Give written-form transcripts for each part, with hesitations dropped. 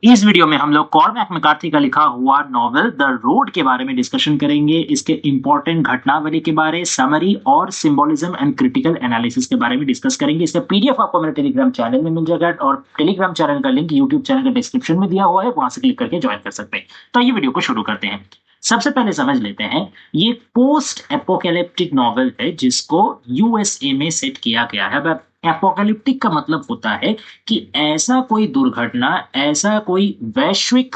इस वीडियो में हम लोग कॉर्मैक मैकार्थी का लिखा हुआ नॉवेल द रोड के बारे में डिस्कशन करेंगे। इसके इंपॉर्टेंट घटनावली के बारे, समरी और सिंबोलिज्म एंड क्रिटिकल एनालिसिस के बारे में डिस्कस करेंगे। इसका पीडीएफ आपको मेरे टेलीग्राम चैनल में मिल जाएगा और टेलीग्राम चैनल का लिंक यूट्यूब चैनल के डिस्क्रिप्शन में दिया हुआ है, वहां से क्लिक करके ज्वाइन कर सकते हैं। तो ये वीडियो को शुरू करते हैं। सबसे पहले समझ लेते हैं, ये पोस्ट एपोकैलिप्टिक नॉवेल है जिसको यूएसए में सेट किया गया है। अब एपोकैलिप्टिक का मतलब होता है कि ऐसा कोई दुर्घटना, ऐसा कोई वैश्विक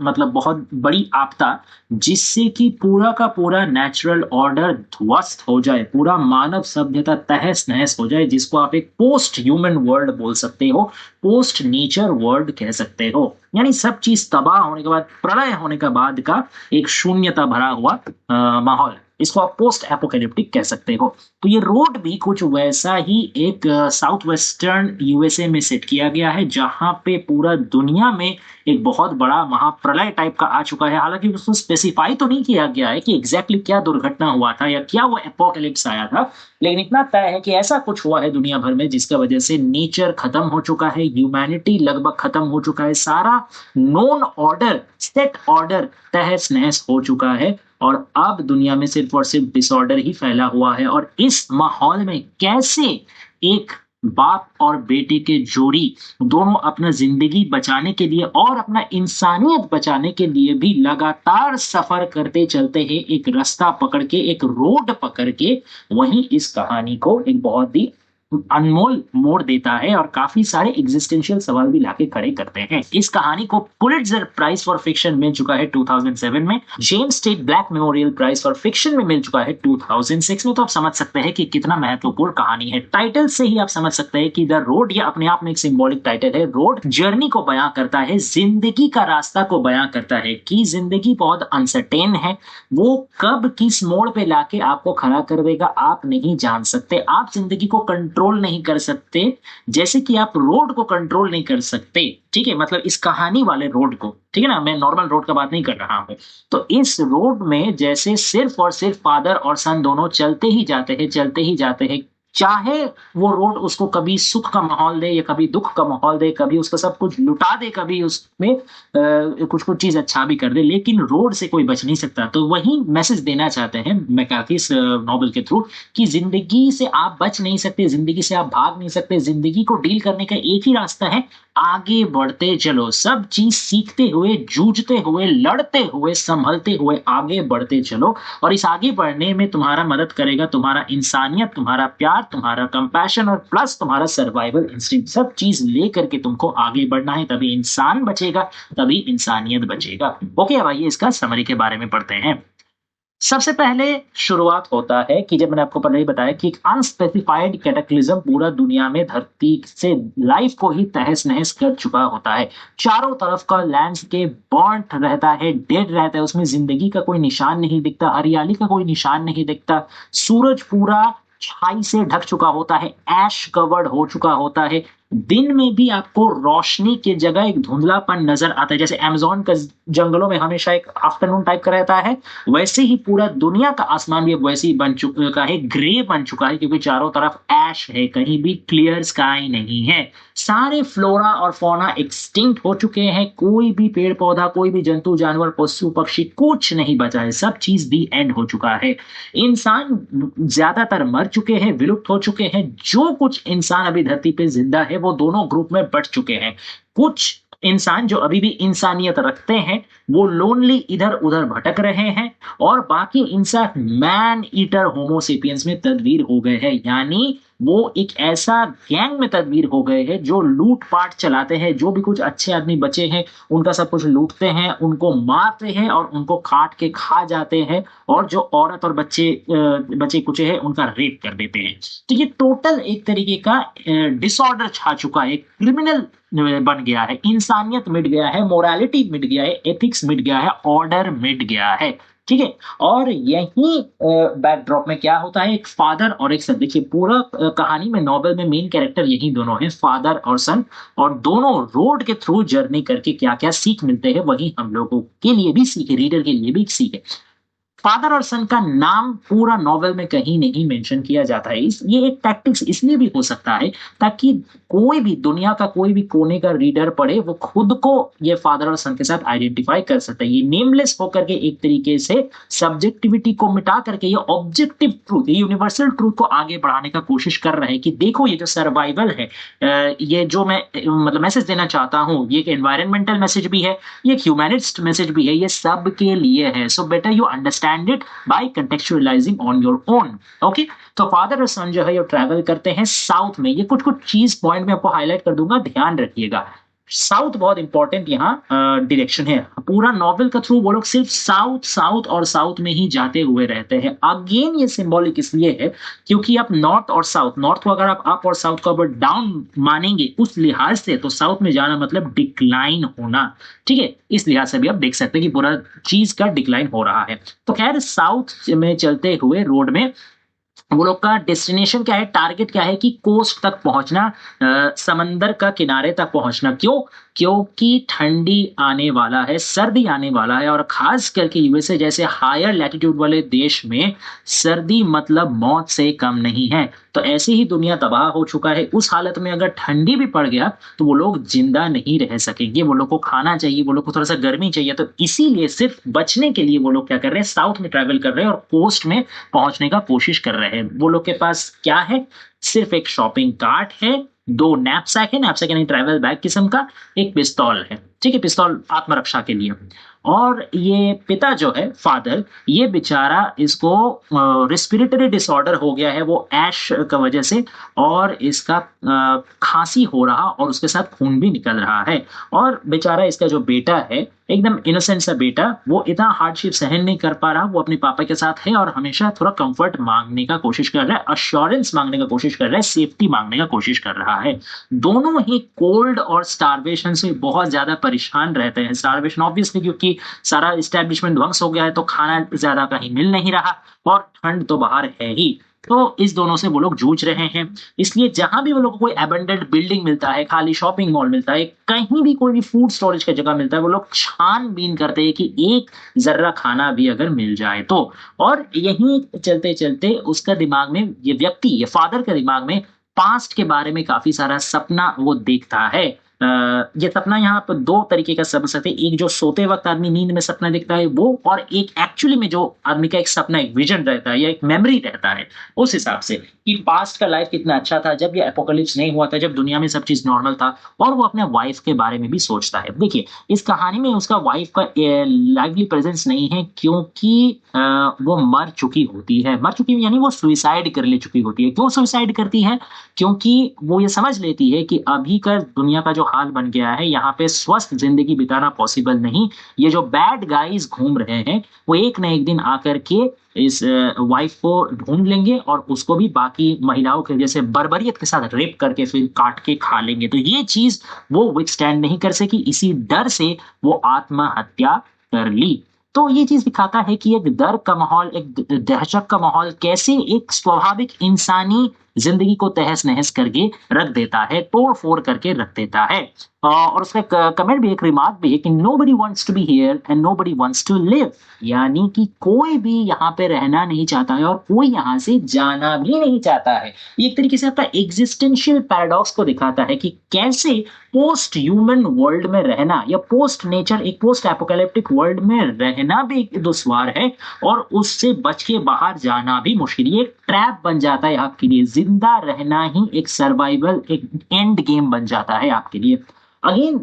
मतलब बहुत बड़ी आपदा जिससे कि पूरा का पूरा नेचुरल ऑर्डर ध्वस्त हो जाए, पूरा मानव सभ्यता तहस नहस हो जाए, जिसको आप एक पोस्ट ह्यूमन वर्ल्ड बोल सकते हो, पोस्ट नेचर वर्ल्ड कह सकते हो। यानी सब चीज तबाह होने के बाद, प्रलय होने के बाद का एक शून्यता भरा हुआ माहौल, इसको आप पोस्ट एपोकैलिप्टिक कह सकते हो। तो ये रोड भी कुछ वैसा ही एक साउथ वेस्टर्न यूएसए में सेट किया गया है, जहां पे पूरा दुनिया में एक बहुत बड़ा महाप्रलय टाइप का आ चुका है। हालांकि उसको स्पेसिफाई तो नहीं किया गया है कि एग्जैक्टली क्या दुर्घटना हुआ था या क्या वो एपोकैलिप्स आया था, लेकिन इतना तय है कि ऐसा कुछ हुआ है दुनिया भर में जिसका वजह से नेचर खत्म हो चुका है, ह्यूमैनिटी लगभग खत्म हो चुका है, सारा नोन ऑर्डर, सेट ऑर्डर तहस नहस हो चुका है और अब दुनिया में सिर्फ और सिर्फ डिसऑर्डर ही फैला हुआ है। और इस माहौल में कैसे एक बाप और बेटे के जोड़ी दोनों अपना जिंदगी बचाने के लिए और अपना इंसानियत बचाने के लिए भी लगातार सफर करते चलते हैं, एक रास्ता पकड़ के, एक रोड पकड़ के, वहीं इस कहानी को एक बहुत ही अनमोल मोड़ देता है और काफी सारे एग्जिस्टेंशियल सवाल भी लाके खड़े करते हैं। इस कहानी को पुलिट्जर प्राइज फॉर फिक्शन मिल चुका है 2007 में, James Tait Black Memorial Prize for fiction में मिल चुका है 2006 में। तो आप समझ सकते हैं कि कितना महत्वपूर्ण कहानी है। टाइटल से ही आप समझ सकते हैं कि द रोड, ये अपने आप में एक सिंबॉलिक टाइटल है। रोड जर्नी को बयां करता है, जिंदगी का रास्ता को बयां करता है कि जिंदगी बहुत अनसर्टेन है, वो कब किस मोड़ पे लाके आपको खड़ा कर देगा आप नहीं जान सकते। आप जिंदगी को कंट्रोल नहीं कर सकते, जैसे कि आप रोड को कंट्रोल नहीं कर सकते। ठीक है, मतलब इस कहानी वाले रोड को, ठीक है ना, मैं नॉर्मल रोड का बात नहीं कर रहा हूं। तो इस रोड में जैसे सिर्फ और सिर्फ फादर और सन दोनों चलते ही जाते हैं, चलते ही जाते हैं, चाहे वो रोड उसको कभी सुख का माहौल दे या कभी दुख का माहौल दे, कभी उसको सब कुछ लुटा दे, कभी उसमें कुछ कुछ चीज अच्छा भी कर दे, लेकिन रोड से कोई बच नहीं सकता। तो वही मैसेज देना चाहते हैं मैकार्थी इस नॉवेल के थ्रू कि जिंदगी से आप बच नहीं सकते, जिंदगी से आप भाग नहीं सकते, जिंदगी को डील करने का एक ही रास्ता है, आगे बढ़ते चलो, सब चीज सीखते हुए, जूझते हुए, लड़ते हुए, संभलते हुए आगे बढ़ते चलो। और इस आगे बढ़ने में तुम्हारा मदद करेगा तुम्हारा इंसानियत, तुम्हारा प्यार, तुम्हारा कंपैशन और प्लस तुम्हारा सर्वाइवल इंस्टिंक्ट। सब चीज लेकर के तुमको आगे बढ़ना है, तभी इंसान बचेगा, तभी इंसानियत बचेगा। ओके, अब आइए इसका समरी के बारे में पढ़ते हैं। सबसे पहले शुरुआत होता है कि जब मैंने आपको पहले ही बताया कि एक अनस्पेसिफाइड कैटाक्लिज्म पूरा दुनिया में धरती से लाइफ को ही तहस नहस कर चुका होता है। चारों तरफ का लैंडस्केप बर्न्ट रहता है, डेड रहता है, उसमें जिंदगी का कोई निशान नहीं दिखता, हरियाली का कोई निशान नहीं दिखता। सूरज पूरा छाई से ढक चुका होता है, ऐश कवर्ड हो चुका होता है। दिन में भी आपको रोशनी की जगह एक धुंधलापन नजर आता है, जैसे अमेज़न का जंगलों में हमेशा एक आफ्टरनून टाइप का रहता है, वैसे ही पूरा दुनिया का आसमान भी वैसे ही बन चुका है, ग्रे बन चुका है, क्योंकि चारों तरफ ऐश है, कहीं भी क्लियर स्काई नहीं है। सारे फ्लोरा और फौना एक्सटिंक्ट हो चुके हैं, कोई भी पेड़ पौधा, कोई भी जंतु जानवर, पशु पक्षी, कुछ नहीं बचा है, सब चीज दी एंड हो चुका है। इंसान ज्यादातर मर चुके हैं, विलुप्त हो चुके हैं। जो कुछ इंसान अभी धरती पे जिंदा है वो दोनों ग्रुप में बट चुके हैं। कुछ इंसान जो अभी भी इंसानियत रखते हैं वो लोनली इधर उधर भटक रहे हैं और बाकी इंसान मैन ईटर होमोसेपियंस में तब्दील हो गए हैं, यानी वो एक ऐसा गैंग में तब्दील हो गए हैं जो लूट पाट चलाते हैं। जो भी कुछ अच्छे आदमी बचे हैं उनका सब कुछ लूटते हैं, उनको मारते हैं और उनको काट के खा जाते हैं, और जो औरत और बचे कुचे हैं उनका रेप कर देते हैं। तो ये टोटल एक तरीके का डिसऑर्डर छा चुका है, क्रिमिनल बन गया है, इंसानियत मिट गया है, मोरालिटी मिट गया है, एथिक्स मिट गया है, ऑर्डर मिट गया है। ठीक है, और यही बैकड्रॉप में क्या होता है, एक फादर और एक सन। देखिए पूरा कहानी में, नॉवेल में मेन कैरेक्टर यही दोनों हैं, फादर और सन, और दोनों रोड के थ्रू जर्नी करके क्या क्या सीख मिलते हैं वही हम लोगों के लिए भी सीख है, रीडर के लिए भी सीख है। फादर और सन का नाम पूरा नॉवेल में कहीं नहीं मेंशन किया जाता है। ये एक टैक्टिक्स इसलिए भी हो सकता है ताकि कोई भी दुनिया का कोई भी कोने का रीडर पढ़े वो खुद को ये फादर और सन के साथ आइडेंटिफाई कर सकता है। ये नेमलेस होकर के एक तरीके से सब्जेक्टिविटी को मिटा करके ये ऑब्जेक्टिव ट्रूथ, ये यूनिवर्सल ट्रूथ को आगे बढ़ाने का कोशिश कर रहे हैं कि देखो ये जो सर्वाइवल है, ये जो मैं मतलब मैसेज देना चाहता हूँ, ये एक एनवायरमेंटल मैसेज भी है, ये एक ह्यूमैनिस्ट मैसेज भी है, ये सब के लिए है। So better you understand it by contextualizing on your own. Okay, तो फादर और सन जो है ये ट्रैवल करते हैं साउथ में। ये कुछ कुछ चीज पॉइंट में आपको हाईलाइट कर दूंगा, ध्यान रखिएगा। साउथ बहुत इंपॉर्टेंट यहाँ डायरेक्शन है। पूरा नॉवेल का थ्रू वो लोग सिर्फ साउथ साउथ और साउथ में ही जाते हुए रहते हैं। अगेन ये सिंबॉलिक इसलिए है क्योंकि आप नॉर्थ और साउथ, नॉर्थ को अगर आप अप और साउथ को अगर डाउन मानेंगे उस लिहाज से, तो साउथ में जाना मतलब डिक्लाइन होना। ठीक है, इस लिहाज से भी आप देख सकते हैं कि पूरा चीज का डिक्लाइन हो रहा है। तो खैर साउथ में चलते हुए रोड में वो लोग का डेस्टिनेशन क्या है, टारगेट क्या है कि कोस्ट तक पहुंचना, समंदर का किनारे तक पहुंचना। क्यों? क्योंकि ठंडी आने वाला है, सर्दी आने वाला है, और खास करके यूएसए जैसे हायर लैटिट्यूड वाले देश में सर्दी मतलब मौत से कम नहीं है। तो ऐसे ही दुनिया तबाह हो चुका है। उस हालत में अगर ठंडी भी पड़ गया तो वो लोग जिंदा नहीं रह सकेंगे। वो लोग को खाना चाहिए, वो लोग को थोड़ा सा गर्मी चाहिए। तो इसीलिए सिर्फ बचने के लिए वो लोग क्या कर रहे हैं, साउथ में ट्रैवल कर रहे हैं और कोस्ट में पहुंचने का कोशिश कर रहे हैं। वो लोग के पास क्या है, सिर्फ एक शॉपिंग कार्ट है, 2 नैपसैक है, नैपसैक यानी ट्रैवल बैग किस्म का, एक पिस्तौल है। ठीक है, पिस्तौल आत्मरक्षा के लिए। और ये पिता जो है फादर, ये बेचारा इसको रेस्पिरेटरी डिसऑर्डर हो गया है वो ऐश का वजह से, और इसका खांसी हो रहा और उसके साथ खून भी निकल रहा है। और बेचारा इसका जो बेटा है, एकदम इनोसेंट सा बेटा, वो इतना हार्डशिप सहन नहीं कर पा रहा। वो अपने पापा के साथ है और हमेशा थोड़ा कंफर्ट मांगने का कोशिश कर रहा है, अश्योरेंस मांगने का कोशिश कर रहा है, सेफ्टी मांगने का कोशिश कर रहा है। दोनों ही कोल्ड और स्टारवेशन से बहुत ज्यादा परेशान रहते हैं। स्टारवेशन ऑब्वियसली क्योंकि सारा इस्टेब्लिशमेंट ध्वंस हो गया है, तो खाना ज्यादा कहीं मिल नहीं रहा, और ठंड तो बाहर है ही। तो इस दोनों से वो लोग जूझ रहे हैं। इसलिए जहां भी वो लोग को कोई अबेंडेंड बिल्डिंग मिलता है, खाली शॉपिंग मॉल मिलता है, कहीं भी कोई भी फूड स्टोरेज का जगह मिलता है, वो लोग छानबीन करते हैं कि एक जर्रा खाना भी अगर मिल जाए तो। और यहीं चलते चलते उसका दिमाग में, ये व्यक्ति, ये फादर के दिमाग में पास्ट के बारे में काफी सारा सपना वो देखता है। ये सपना यहाँ पर 2 तरीके का समझ सकते हैं। एक जो सोते वक्त आदमी नींद में सपना देखता है वो, और एक एक्चुअली में जो आदमी का एक सपना, एक विजन रहता है या एक मेमोरी रहता है उस हिसाब से कि पास्ट का लाइफ कितना अच्छा था जब ये एपोकलिप्स नहीं हुआ था, जब दुनिया में सब चीज नॉर्मल था। और वो अपने वाइफ के बारे में भी सोचता है। देखिए, इस कहानी में उसका वाइफ का लाइवली प्रेजेंस नहीं है क्योंकि वो मर चुकी होती है। मर चुकी यानी वो सुइसाइड कर ले चुकी होती है। क्यों सुइसाइड करती है? क्योंकि वो ये समझ लेती है कि अभी का दुनिया का जो हाल बन गया है, यहाँ पे स्वस्थ जिंदगी बिताना पॉसिबल नहीं। ये जो बैड गाइज घूम रहे हैं वो एक न एक दिन आकर के इस वाइफ को ढूंढ लेंगे और उसको भी बाकी महिलाओं के जैसे बर्बरियत के साथ रेप करके फिर काट के खा लेंगे। तो ये चीज वो विथस्टैंड नहीं कर सकी, इसी डर से वो आत्महत्या कर ली। तो ये चीज दिखाता है कि एक डर का माहौल, एक दहशत का माहौल कैसे एक स्वाभाविक इंसानी जिंदगी को तहस नहस करके रख देता है, तोड़ फोड़ करके रख देता है। और उसका कमेंट भी, एक रिमार्क भी है कि nobody wants to be here and nobody wants to live, यानी कि कोई भी यहाँ पे रहना नहीं चाहता है और कोई यहाँ से जाना भी नहीं चाहता है। ये एक तरीके से आपका एग्जिस्टेंशियल पैराडॉक्स को दिखाता है कि कैसे पोस्ट ह्यूमन वर्ल्ड में रहना या पोस्ट नेचर, एक पोस्ट एपोकैलिप्टिक वर्ल्ड में रहना भी एक दुश्वार है और उससे बच के बाहर जाना भी मुश्किल। ये एक ट्रैप बन जाता है आपके लिए। जिंदा रहना ही एक सर्वाइवल, एक एंड गेम बन जाता है आपके लिए। अगेन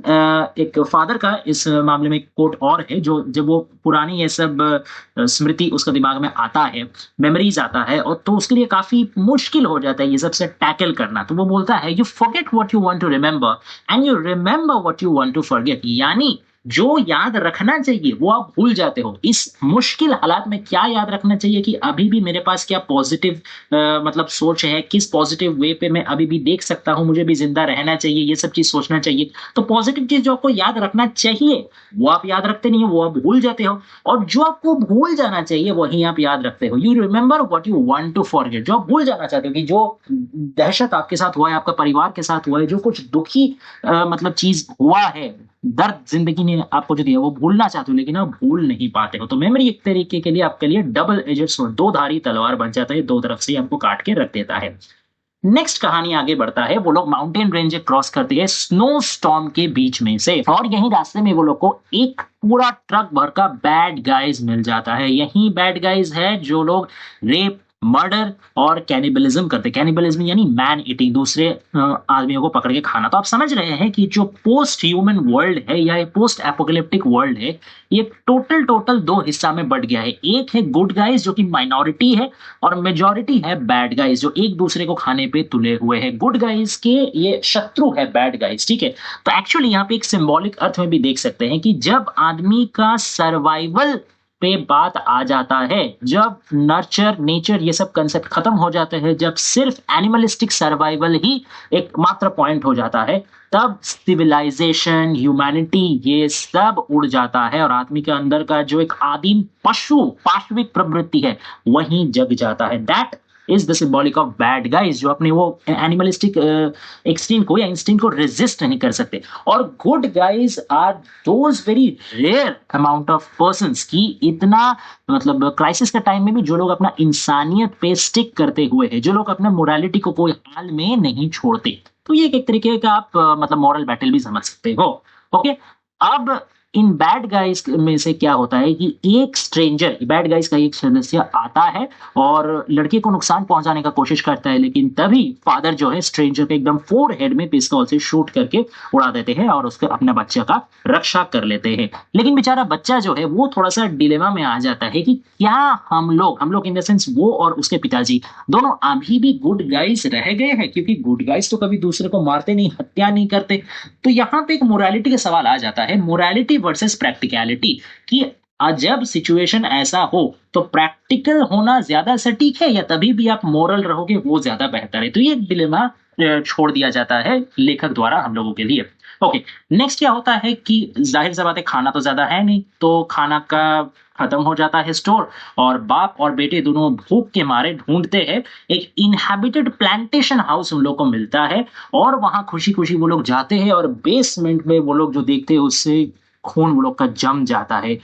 एक फादर का इस मामले में कोट और है, जो जब वो पुरानी ये सब स्मृति उसका दिमाग में आता है, मेमोरीज आता है, और तो उसके लिए काफी मुश्किल हो जाता है ये सबसे टैकल करना। तो वो बोलता है, you forget what you want to remember and you remember what you want to forget, यानी जो याद रखना चाहिए वो आप भूल जाते हो। इस मुश्किल हालात में क्या याद रखना चाहिए कि अभी भी मेरे पास क्या पॉजिटिव मतलब सोच है, किस पॉजिटिव वे पे मैं अभी भी देख सकता हूं, मुझे भी जिंदा रहना चाहिए, ये सब चीज सोचना चाहिए। तो पॉजिटिव चीज जो आपको याद रखना चाहिए वो आप याद रखते नहीं हो, वो आप भूल जाते हो, और जो आपको भूल जाना चाहिए वही आप याद रखते हो। You remember what you want to forget, जो आप भूल जाना चाहते हो कि जो दहशत आपके साथ हुआ है, आपका परिवार के साथ हुआ है, जो कुछ दुखी मतलब चीज हुआ है, दर्द जिंदगी ने आपको जो दिया वो भूलना चाहते हो, लेकिन आप भूल नहीं पाते हो। तो मेमोरी एक तरीके के लिए आपके लिए डबल एजेड स्वॉर्ड, दो धारी तलवार बन जाता है, दो तरफ से आपको काट के रख देता है। नेक्स्ट कहानी आगे बढ़ता है। वो लोग माउंटेन रेंज क्रॉस करते हैं स्नो स्टॉर्म के बीच में से, और यही रास्ते में वो लोग को एक पूरा ट्रक भर का बैड गाइज मिल जाता है। यही बैड गाइज है जो लोग रेप, मर्डर और कैनिबलिज्म करते। कैनिबलिज्म यानी मैन ईटिंग, दूसरे आदमियों को पकड़ के खाना। तो आप समझ रहे हैं कि जो पोस्ट ह्यूमन वर्ल्ड है या पोस्ट एपोकलिप्टिक वर्ल्ड है, ये टोटल दो हिस्सा में बढ़ गया है। एक है गुड गाइज जो कि माइनॉरिटी है, और मेजॉरिटी है बैड गाइज जो एक दूसरे को खाने पे तुले हुए हैं। गुड गाइज के ये शत्रु है बैड गाइज, ठीक है। तो एक्चुअली यहाँ पे एक सिंबॉलिक अर्थ में भी देख सकते हैं कि जब आदमी का सर्वाइवल पे बात आ जाता है, जब नर्चर, नेचर ये सब कंसेप्ट खत्म हो जाते हैं, जब सिर्फ एनिमलिस्टिक सर्वाइवल ही एकमात्र पॉइंट हो जाता है, तब सिविलाइजेशन, ह्यूमैनिटी ये सब उड़ जाता है और आदमी के अंदर का जो एक आदिम पशु पाशविक प्रवृत्ति है वहीं जग जाता है। That is the symbolic of bad guys, जो अपने वो एनिमलिस्टिक एक्सट्रीम को या इंस्टिंक्ट को रेजिस्ट नहीं कर सकते। और good guys are those very rare amount of persons की इतना मतलब क्राइसिस के टाइम में भी जो लोग अपना इंसानियत पे स्टिक करते हुए हैं, जो लोग अपना मोरालिटी को कोई हाल में नहीं छोड़ते। तो ये एक तरीके का आप मतलब मॉरल बैटल भी समझ सकते हो। ओके, अब इन बैड गाइज में से क्या होता है कि एक स्ट्रेंजर, बैड गाइज का एक सदस्य आता है और लड़के को नुकसान पहुंचाने का कोशिश करता है, लेकिन तभी फादर जो है स्ट्रेंजर के एकदम फोरहेड में पिस्तौल से शूट करके उड़ा देते हैं और उसके अपने बच्चे का रक्षा कर लेते हैं। लेकिन बेचारा बच्चा जो है वो थोड़ा सा डिलेमा में आ जाता है कि क्या हम लोग इन द सेंस वो और उसके पिताजी दोनों अभी भी गुड गाइज रह गए हैं, क्योंकि गुड गाइज तो कभी दूसरे को मारते नहीं, हत्या नहीं करते। तो यहाँ पे एक मोरालिटी का सवाल आ जाता है, मोरालिटी वर्सेस प्रैक्टिकलिटी, कि जब सिचुएशन ऐसा हो तो प्रैक्टिकल होना ज्यादा सटीक है या तभी भी आप मोरल रहोगे वो ज्यादा बेहतर है। तो ये डिलेमा छोड़ दिया जाता है लेखक द्वारा हम लोगों के लिए। ओके, नेक्स्ट क्या होता है कि जाहिर सी बात है खाना तो ज्यादा है नहीं, तो खाना का खत्म हो जाता है स्टोर, और बाप और बेटे दोनों भूख के मारे ढूंढते हैं। एक इनहैबिटेड प्लांटेशन हाउस उन लोग को मिलता है और वहां खुशी खुशी वो लोग जाते हैं, और बेसमेंट में वो लोग जो देखते हैं उससे खून वो लोग का जम जाता है।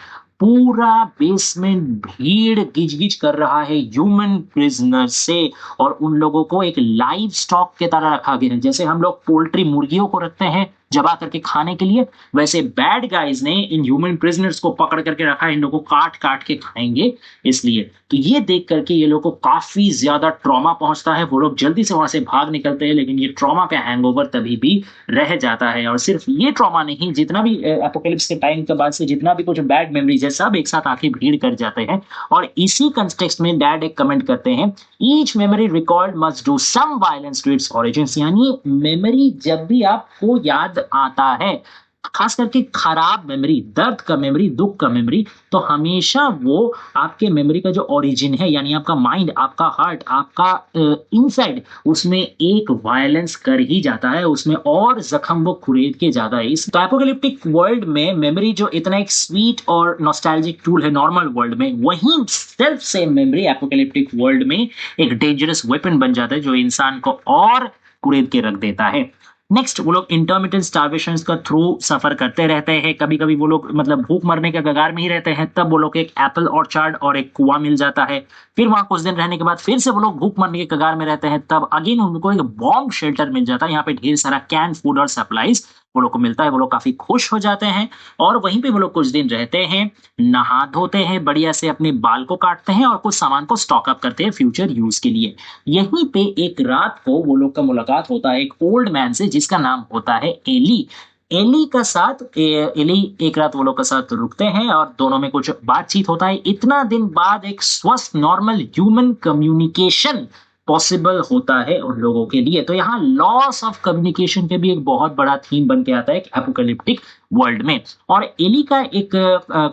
पूरा बेसमेंट भीड़ गिज-गिज कर रहा है ह्यूमन प्रिजनर से, और उन लोगों को एक लाइव स्टॉक के तरह रखा गया है। जैसे हम लोग पोल्ट्री मुर्गियों को रखते हैं जबा करके खाने के लिए, वैसे बैड गाइज ने इन ह्यूमन प्रिजनर्स को पकड़ करके रखा है, इन लोगों को काट काट के खाएंगे इसलिए। तो ये देख करके ये लोगों को काफी ज्यादा ट्रॉमा पहुंचता है, वो लोग जल्दी से वहां से भाग निकलते हैं, लेकिन ये ट्रॉमा का हैंगओवर तभी भी रह जाता है। और सिर्फ ये ट्रॉमा नहीं, जितना भी एपोकलिप्स के टाइम के बाद से जितना भी कुछ बैड मेमोरीज है सब एक साथ आके भीड़ कर जाते हैं। और इसी कंटेक्स्ट में डैड एक कमेंट करते हैं, each memory record must do some violence to its origins, यानी मेमोरी जब भी आपको याद आता है, खास करके खराब मेमोरी, दर्द का मेमोरी, दुख का मेमोरी, तो हमेशा वो आपके मेमोरी का जो ओरिजिन है, यानी आपका माइंड, आपका हार्ट, आपका इनसाइड, उसमें एक वायलेंस कर ही जाता है, उसमें और जख्म वो खुरेद के ज्यादा है। इस एपोकलिप्टिक वर्ल्ड में मेमोरी जो इतना एक स्वीट और नॉस्टैल्जिक टूल है नॉर्मल वर्ल्ड में, वही self same memory apocalyptic world में एक डेंजरस वेपन बन जाता है जो इंसान को और कुरेद के रख देता है। नेक्स्ट, वो लोग इंटरमिटेंट स्टार्वेशन का थ्रू सफर करते रहते हैं। कभी कभी वो लोग मतलब भूख मरने के कगार में ही रहते हैं, तब वो लोग एक एप्पल ऑर्चार्ड और एक कुआं मिल जाता है। फिर वहां कुछ दिन रहने के बाद फिर से वो लोग भूख मरने के कगार में रहते हैं, तब अगेन उनको एक बॉम्ब शेल्टर मिल जाता है। यहाँ पे ढेर सारा कैन फूड और सप्लाईज वो लोग को मिलता है, वो लोग काफी खुश हो जाते हैं और वहीं पे वो लोग कुछ दिन रहते हैं, नहा धोते हैं, बढ़िया से अपने बाल को काटते हैं और कुछ सामान को स्टॉक अप करते हैं फ्यूचर यूज के लिए। यहीं पे एक रात को वो लोग का मुलाकात होता है एक ओल्ड मैन से जिसका नाम होता है एली। एली एक रात वो लोग के साथ रुकते हैं और दोनों में कुछ बातचीत होता है। इतना दिन बाद एक स्वस्थ नॉर्मल ह्यूमन कम्युनिकेशन पॉसिबल होता है उन लोगों के लिए। तो यहाँ लॉस ऑफ कम्युनिकेशन के भी एक बहुत बड़ा थीम बन के आता है एपोकलिप्टिक वर्ल्ड में। और एली का एक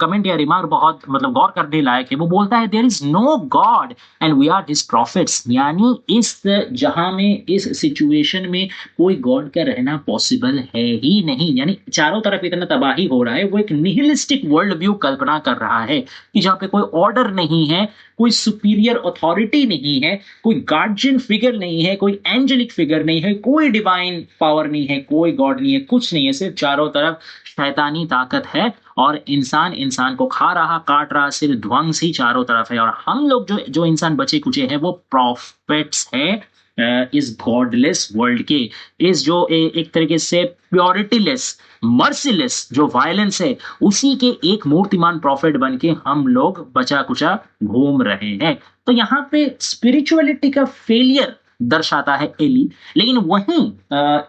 कमेंट या रिमार्क बहुत मतलब गौर करने लायक है। वो बोलता है there is no God and we are his prophets, यानी इस जहां में, इस सिचुएशन में कोई गॉड का रहना पॉसिबल है ही नहीं। यानी चारों तरफ इतना तबाही हो रहा है, वो एक निहिलिस्टिक वर्ल्ड व्यू कल्पना कर रहा है कि जहाँ पे कोई ऑर्डर नहीं है, कोई सुपीरियर अथॉरिटी नहीं है, कोई गार्जियन फिगर नहीं है, कोई एंजेलिक फिगर नहीं है, कोई डिवाइन पावर नहीं है, कोई गॉड नहीं है, कुछ नहीं है, सिर्फ चारों तरफ शैतानी ताकत है और इंसान इंसान को खा रहा, काट रहा, सिर्फ ध्वंस ही चारों तरफ है। और हम लोग जो जो इंसान बचे कुचे हैं वो प्रॉफिट्स हैं इस गॉडलेस वर्ल्ड के, इस जो एक तरीके से प्योरिटीलेस, मर्सीलेस जो वायलेंस है, उसी के एक मूर्तिमान प्रॉफिट बन के हम लोग बचा कुचा घूम रहे हैं। तो यहाँ पे स्पिरिचुअलिटी का फेलियर दर्शाता है एली। लेकिन वहीं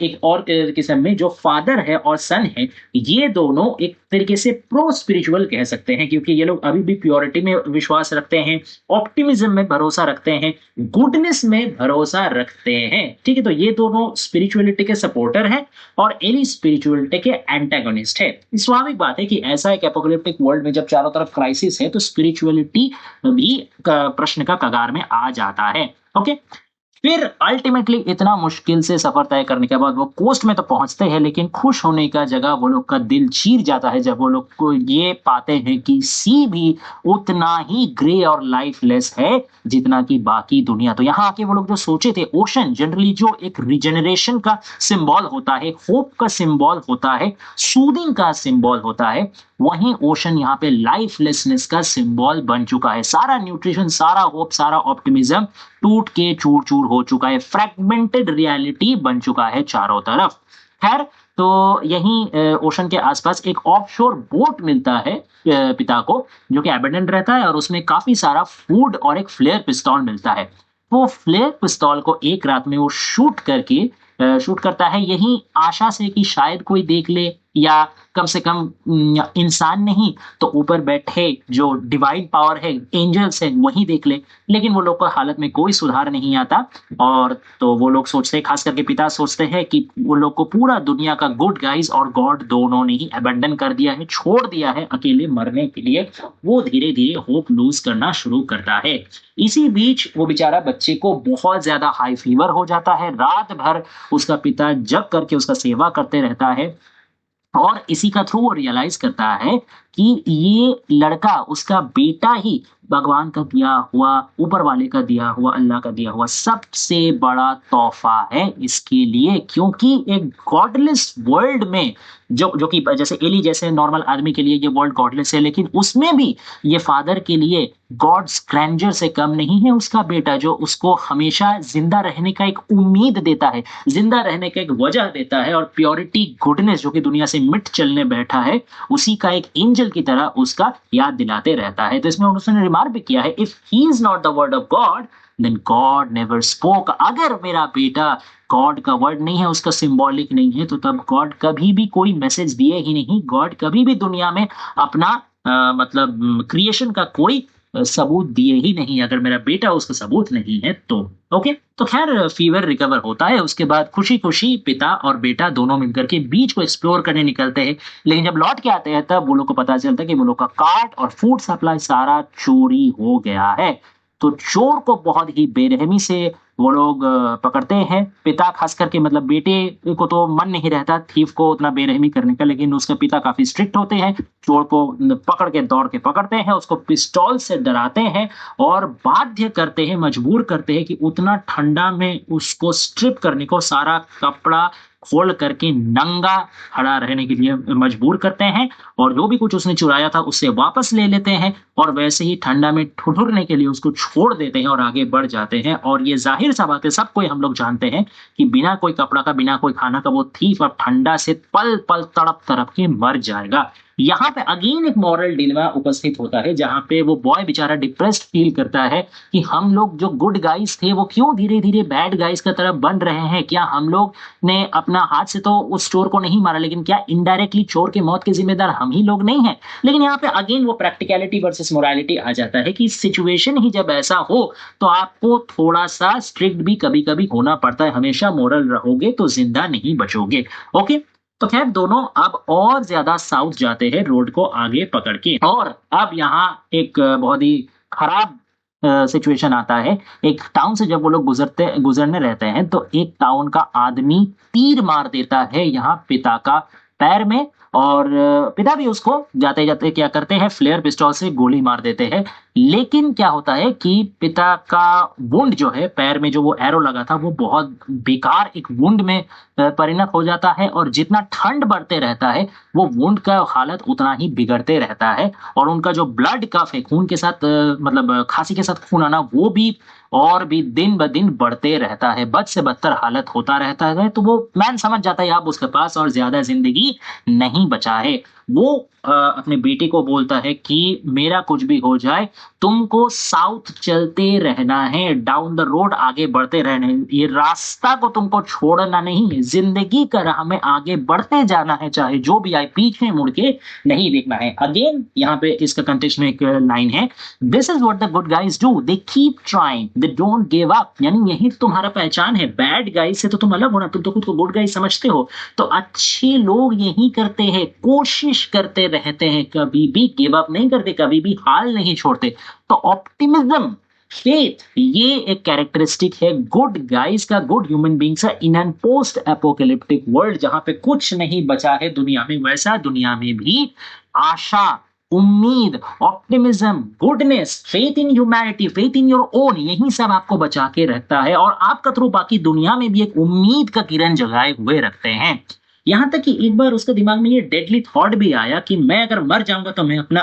एक और किस्म में जो फादर है और सन है, ये दोनों एक तरीके से प्रो स्पिरिचुअल कह सकते हैं, क्योंकि ये लोग अभी भी प्योरिटी में विश्वास रखते हैं, ऑप्टिमिज्म में भरोसा रखते हैं, गुडनेस में भरोसा रखते हैं। ठीक है, तो ये दोनों स्पिरिचुअलिटी के सपोर्टर हैं और एली स्पिरिचुअलिटी के एंटागोनिस्ट है। स्वाभाविक बात है कि ऐसा एक एपोकलिप्टिक वर्ल्ड में जब चारों तरफ क्राइसिस है तो स्पिरिचुअलिटी भी प्रश्न का कगार में आ जाता है। ओके, फिर अल्टीमेटली इतना मुश्किल से सफर तय करने के बाद वो कोस्ट में तो पहुंचते हैं, लेकिन खुश होने का जगह वो लोग का दिल चीर जाता है जब वो लोग को ये पाते हैं कि सी भी उतना ही ग्रे और लाइफलेस है जितना कि बाकी दुनिया। तो यहाँ आके वो लोग जो सोचे थे, ओशन जनरली जो एक रिजेनरेशन का सिंबल होता है, होप का सिंबल होता है, सूदिंग का सिंबल होता है, वहीं ओशन यहाँ पे लाइफलेसनेस का सिंबल बन चुका है। सारा न्यूट्रिशन, सारा होप, सारा ऑप्टिमिज्म टूट के चूर चूर हो चुका है, फ्रैगमेंटेड रियलिटी बन चुका है चारों तरफ। खैर, तो यहीं ओशन के आसपास एक ऑफशोर बोट मिलता है पिता को, जो कि एबंडन रहता है और उसमें काफी सारा फूड और एक फ्लेयर पिस्तौल मिलता है। वो फ्लेयर पिस्तौल को एक रात में वो शूट करता है, यही आशा से कि शायद कोई देख ले, या कम से कम इंसान नहीं तो ऊपर बैठे जो डिवाइन पावर है, एंजल्स है, वही देख ले। लेकिन वो लोग को हालत में कोई सुधार नहीं आता, और तो वो लोग सोचते हैं, खास करके पिता सोचते हैं कि वो लोग को पूरा दुनिया का गुड गाइज और गॉड दोनों ने ही अबेंडन कर दिया है, छोड़ दिया है अकेले मरने के लिए। वो धीरे धीरे होप लूज करना शुरू करता है। इसी बीच वो बेचारा बच्चे को बहुत ज्यादा हाई फीवर हो जाता है। रात भर उसका पिता जग करके उसका सेवा करते रहता है, और इसी का थ्रू वो रियलाइज करता है कि ये लड़का उसका बेटा ही भगवान का दिया हुआ, ऊपर वाले का दिया हुआ, अल्लाह का दिया हुआ सबसे बड़ा तोहफा है इसके लिए। क्योंकि एक गॉडलेस वर्ल्ड में जो कि जैसे एली जैसे नॉर्मल आदमी के लिए ये वर्ल्ड गॉडलेस है, लेकिन उसमें भी ये फादर के लिए गॉड्स ग्रैंडर से कम नहीं है उसका बेटा, जो उसको हमेशा जिंदा रहने का एक उम्मीद देता है, जिंदा रहने का एक वजह देता है, और प्योरिटी, गुडनेस जो कि दुनिया से मिट चलने बैठा है, उसी का एक एंजल की तरह उसका याद दिलाते रहता है। तो इसमें उसने रिमार्क भी किया है, if he is not the word of God then God never spoke. अगर मेरा बेटा गॉड का वर्ड नहीं है, उसका सिंबॉलिक नहीं है, तो तब गॉड कभी भी कोई मैसेज दिए ही नहीं। गॉड कभी भी दुनिया में अपना मतलब क्रिएशन का कोई सबूत दिए ही नहीं, अगर मेरा बेटा उसका सबूत नहीं है तो। ओके, तो खैर फीवर रिकवर होता है। उसके बाद खुशी खुशी पिता और बेटा दोनों मिलकर के बीच को एक्सप्लोर करने निकलते हैं। लेकिन जब लौट के आते हैं तब वो लोग को पता चलता है कि वो लोग का कार्ट और फूड सप्लाई सारा चोरी हो गया है। तो चोर को बहुत ही बेरहमी से वो लोग पकड़ते हैं। पिता खास करके, मतलब बेटे को तो मन नहीं रहता थीफ को उतना बेरहमी करने का, लेकिन उसके पिता काफी स्ट्रिक्ट होते हैं। चोर को पकड़ के दौड़ के पकड़ते हैं, उसको पिस्तौल से डराते हैं और बाध्य करते हैं, मजबूर करते हैं कि उतना ठंडा में उसको स्ट्रिप करने को, सारा कपड़ा खोल करके नंगा खड़ा रहने के लिए मजबूर करते हैं, और जो भी कुछ उसने चुराया था उससे वापस ले लेते हैं, और वैसे ही ठंडा में ठुठुरने के लिए उसको छोड़ देते हैं और आगे बढ़ जाते हैं। और ये जाहिर सा बात है, सब कोई हम लोग जानते हैं कि बिना कोई कपड़ा का, बिना कोई खाना का वो थीफ अब ठंडा से पल पल तड़प तड़प के मर जाएगा। यहाँ पे अगेन एक मॉरल डिलेमा उपस्थित होता है, जहाँ पे वो बॉय बेचारा डिप्रेस्ड फील करता है कि हम लोग जो गुड गाइज थे वो क्यों धीरे धीरे बैड गाइज की तरफ बन रहे हैं। क्या हम लोग ने अपना हाथ से तो उस चोर को नहीं मारा, लेकिन क्या इनडायरेक्टली चोर के मौत के जिम्मेदार हम ही लोग नहीं हैं? लेकिन यहाँ पे अगेन वो प्रैक्टिकलिटी वर्सेस मोरालिटी आ जाता है कि सिचुएशन ही जब ऐसा हो तो आपको थोड़ा सा स्ट्रिक्ट भी कभी कभी होना पड़ता है। हमेशा मोरल रहोगे तो जिंदा नहीं बचोगे। ओके, तो खैर दोनों अब और ज्यादा साउथ जाते हैं रोड को आगे पकड़ के, और अब यहाँ एक बहुत ही खराब सिचुएशन आता है। एक टाउन से जब वो लोग गुजरने रहते हैं तो एक टाउन का आदमी तीर मार देता है यहाँ पिता का पैर में, और पिता भी उसको जाते जाते क्या करते हैं, फ्लेयर पिस्टल से गोली मार देते हैं। लेकिन क्या होता है कि पिता का वुंड जो है, पैर में जो वो एरो लगा था, वो बहुत बेकार एक वुंड में परिणत हो जाता है, और जितना ठंड बढ़ते रहता है वो वुंड का हालत उतना ही बिगड़ते रहता है, और उनका जो ब्लड कफ है, खून के साथ मतलब खांसी के साथ खून आना, वो भी और भी दिन ब दिन बढ़ते रहता है, बद से बदतर हालत होता रहता है। तो वो मैन समझ जाता है अब उसके पास और ज्यादा जिंदगी नहीं बचा है। वो अपने बेटे को बोलता है कि मेरा कुछ भी हो जाए, तुमको साउथ चलते रहना है, डाउन द रोड आगे बढ़ते रहना है, ये रास्ता को तुमको छोड़ना नहीं है, जिंदगी का राह में आगे बढ़ते जाना है, चाहे जो भी आए, पीछे मुड़ के नहीं देखना है। अगेन यहाँ पे इसका कंटेक्स्ट में एक लाइन है, this is what the good guys do, they keep trying, they don't give up. यानी यही तुम्हारा पहचान है, बैड गाइज से तो तुम अलग हो ना, तुम तो खुद को गुड गाइज समझते हो, तो अच्छे लोग यही करते हैं, कोशिश करते रहते हैं, कभी भी गिव अप नहीं करते, कभी भी हाल नहीं छोड़ते। तो ऑप्टिमिज्म, फेथ, ये एक कैरेक्टरिस्टिक है गुड गाइज का, गुड ह्यूमन बींग्स का in an post apocalyptic world, जहां पे कुछ नहीं बचा है दुनिया में, वैसा दुनिया में भी आशा, उम्मीद, optimism, goodness, faith in humanity, faith in your own, यही सब आपको बचा के रखता है, और आपका थ्रू बाकी दुनिया में भी एक उम्मीद का किरण जगाए हुए रखते हैं। यहां तक कि एक बार उसके दिमाग में ये डेडली थॉट भी आया कि मैं अगर मर जाऊंगा तो मैं अपना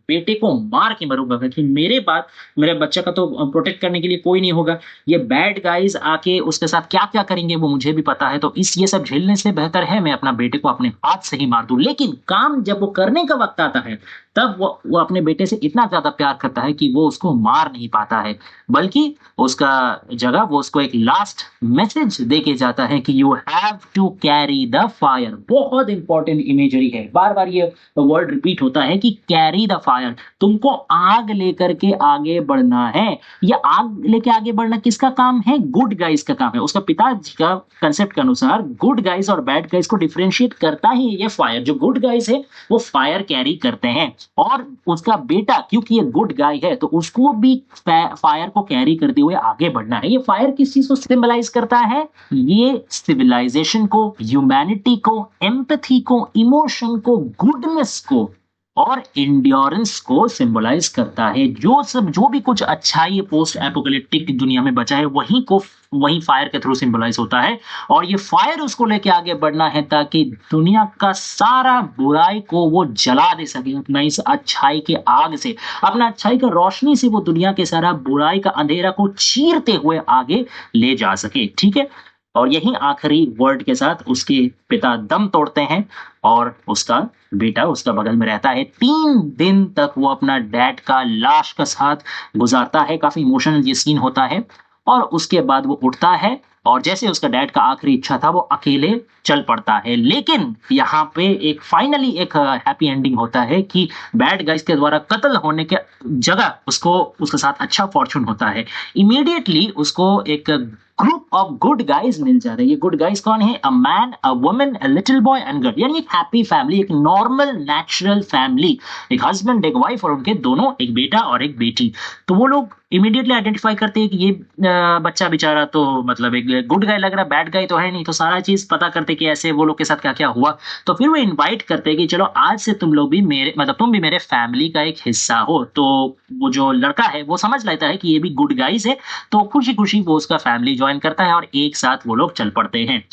बेटे को मार के मरूंगा, क्योंकि मेरे बाद मेरे बच्चे का तो प्रोटेक्ट करने के लिए कोई नहीं होगा, ये बैड गाइज आके उसके साथ क्या क्या करेंगे वो मुझे भी पता है, तो इस ये सब झेलने से बेहतर है मैं अपना बेटे को अपने हाथ से ही मार दूं। लेकिन काम जब वो करने का वक्त आता है, तब वो अपने बेटे से इतना ज्यादा प्यार करता है कि वो उसको मार नहीं पाता है, बल्कि उसका जगह वो उसको एक लास्ट मैसेज दे के जाता है कि you have to carry the fire. बहुत इंपॉर्टेंट इमेजरी है, बार बार ये वर्ड रिपीट होता है कि कैरी द फायर, तुमको आग लेकर के आगे बढ़ना है। ये आग लेके आगे बढ़ना किसका काम है? गुड गाइज का काम है। उसका पिताजी का कंसेप्ट के अनुसार गुड गाइज और बैड गाइज को डिफरेंशिएट करता ही ये फायर। जो गुड गाइज है वो फायर कैरी करते हैं, और उसका बेटा क्योंकि ये गुड गाय है तो उसको भी फायर को कैरी करते हुए आगे बढ़ना है। ये फायर किस चीज को सिंबलाइज करता है? ये सिविलाइजेशन को, ह्यूमैनिटी को, एम्पैथी को, इमोशन को, गुडनेस को और इंड्योरेंस को सिंबलाइज करता है। जो भी कुछ अच्छाई पोस्ट एपोकैलिप्टिक दुनिया में बचा है वही फायर के थ्रू सिंबलाइज होता है, और ये फायर उसको लेके आगे बढ़ना है ताकि दुनिया का सारा बुराई को वो जला दे सके अपना इस अच्छाई के आग से, अपना अच्छाई का रोशनी से वो दुनिया के सारा बुराई का अंधेरा को चीरते हुए आगे ले जा सके। ठीक है, और यही आखिरी वर्ड के साथ उसके पिता दम तोड़ते हैं और उसका बेटा उसका बगल में रहता है। 3 दिन तक वो अपना डैड का लाश का साथ गुजारता है। काफी इमोशनल ये सीन होता है, और उसके बाद वो उठता है और जैसे उसका डैड का आखिरी इच्छा था वो अकेले चल पड़ता है। लेकिन यहाँ पे एक फाइनली एक हैप्पी एंडिंग होता है कि बैड गाइज के द्वारा कत्ल होने के जगह उसको उसके साथ अच्छा फॉर्चून होता है। इमीडिएटली उसको एक ग्रुप ऑफ गुड गाइज मिल जाते हैं। ये गुड गाइज कौन है? A man, a woman, a little boy and girl, यानी एक हैप्पी फैमिली, एक नॉर्मल नेचुरल फैमिली, एक हस्बैंड, एक वाइफ और उनके दोनों, एक बेटा और एक बेटी। तो वो लोग इमीडिएटली आइडेंटिफाई करते हैं कि ये बच्चा बेचारा तो मतलब एक गुड गाय लग रहा है, बैड गाय तो है नहीं, तो सारा चीज पता करते कि ऐसे वो लोग के साथ क्या क्या हुआ। तो फिर वो इनवाइट करते हैं कि चलो आज से तुम लोग भी मेरे मतलब तुम भी मेरे फैमिली का एक हिस्सा हो। तो वो जो लड़का है वो समझ लेता है कि ये भी गुड गाइज है, तो खुशी खुशी वो उसका फैमिली ज्वाइन करता है और एक साथ वो लोग चल पड़ते हैं।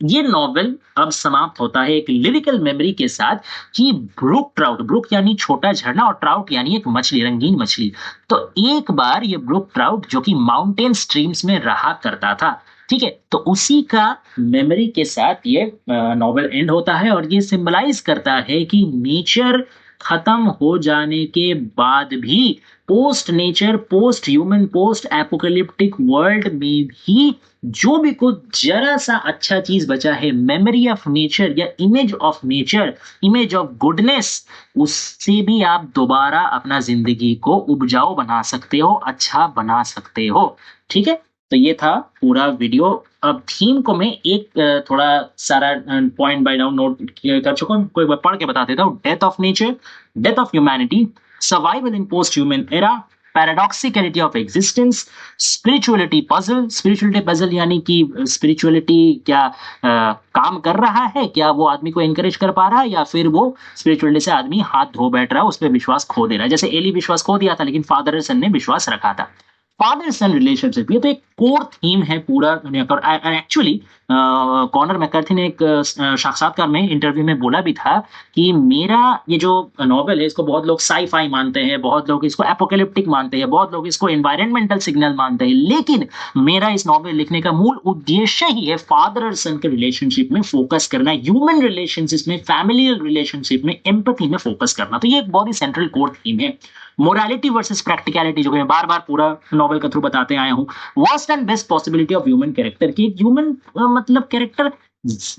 ये नॉवेल अब समाप्त होता है एक लिरिकल मेमोरी के साथ कि ब्रुक ट्राउट, ब्रुक यानी छोटा झरना और ट्राउट यानी एक मछली, रंगीन मछली। तो एक बार ये ब्रुक ट्राउट जो कि माउंटेन स्ट्रीम्स में रहा करता था, ठीक है, तो उसी का मेमोरी के साथ ये नॉवेल एंड होता है, और ये सिंबलाइज करता है कि नेचर खत्म हो जाने के बाद भी post nature, post human, post apocalyptic world में भी जो भी कुछ जरा सा अच्छा चीज बचा है, मेमोरी ऑफ नेचर या image of nature, image of goodness, उससे भी आप दोबारा अपना जिंदगी को उपजाऊ बना सकते हो, अच्छा बना सकते हो। ठीक है, तो ये था पूरा वीडियो। अब थीम को मैं एक थोड़ा सारा पॉइंट बाय डाउन नोट कर चुका हूँ, कोई पढ़ के बता देता हूँ। Death of nature, death of humanity, survival in post human era, paradoxicality of existence, spirituality puzzle यानी कि स्पिरिचुअलिटी क्या काम कर रहा है, क्या वो आदमी को एनकरेज कर पा रहा है, या फिर वो स्पिरिचुअलिटी से आदमी हाथ धो बैठ रहा है, उस पर विश्वास खो दे रहा है। जैसे एली विश्वास खो दिया था, लेकिन फादर सन ने विश्वास रखा था। फादर सन रिलेशनशिप, ये तो एक कोर थीम है पूरा दुनिया का। एक्चुअली कॉनर मैकर्थी ने एक साक्षात्कार में, इंटरव्यू में बोला भी था कि मेरा ये जो नॉवेल है, इसको बहुत लोग साई-फाई मानते हैं, बहुत लोग इसको एपोकैलिप्टिक मानते हैं, बहुत लोग इसको एनवायरमेंटल सिग्नल मानते हैं, लेकिन मेरा इस नॉवेल लिखने का मूल उद्देश्य ही है फादर और सन के रिलेशनशिप में फोकस करना, ह्यूमन रिलेशनशिप में, फैमिलियल रिलेशनशिप में, एम्पैथी में फोकस करना। तो ये एक बहुत ही सेंट्रल कोर थीम है। मोरालिटी वर्सेस प्रैक्टिकलिटी, जो मैं बार-बार पूरा नॉवेल के थ्रू बताते आया हूँ। Worst and best possibility of human character, की ह्यूमन मतलब कैरेक्टर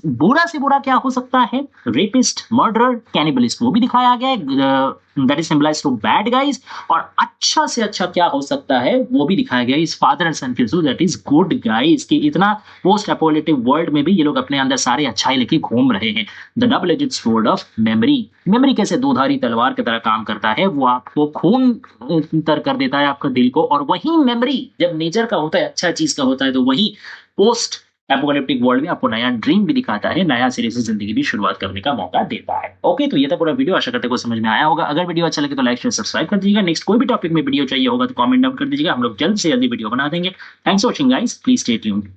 बुरा से बुरा क्या हो सकता है, रेपिस्ट, मर्डरर, कैनिबलिस्ट, वो भी दिखाया गया है, that is symbolized to bad guys. और अच्छा से अच्छा क्या हो सकता है वो भी दिखाया गया इस फादर एंड सन के through, that is good guys. कि इतना पोस्ट एपोलिटिव वर्ल्ड में भी ये लोग अपने अंदर सारे अच्छाई लेके घूम रहे हैं। The double aged sword of memory, memory कैसे दोधारी तलवार की तरह काम करता है, वो आपको खून तर कर देता है आपके दिल को, और वही मेमोरी जब नेचर का होता है, अच्छा चीज का होता है, तो वही पोस्ट एपोकैलिप्टिक वर्ल्ड में आपको नया ड्रीम भी दिखाता है, नया सिरे से जिंदगी भी शुरुआत करने का मौका देता है। ओके, तो ये था पूरा वीडियो, आशा करते हैं समझ में आया होगा। अगर वीडियो अच्छा लगे तो लाइक शेयर सब्सक्राइब कर दीजिएगा। नेक्स्ट कोई भी टॉपिक में वीडियो चाहिए होगा तो कमेंट डाउन कर दीजिएगा, हम लोग जल्द से जल्दी वीडियो बना देंगे। Thanks for watching guys, please stay tuned.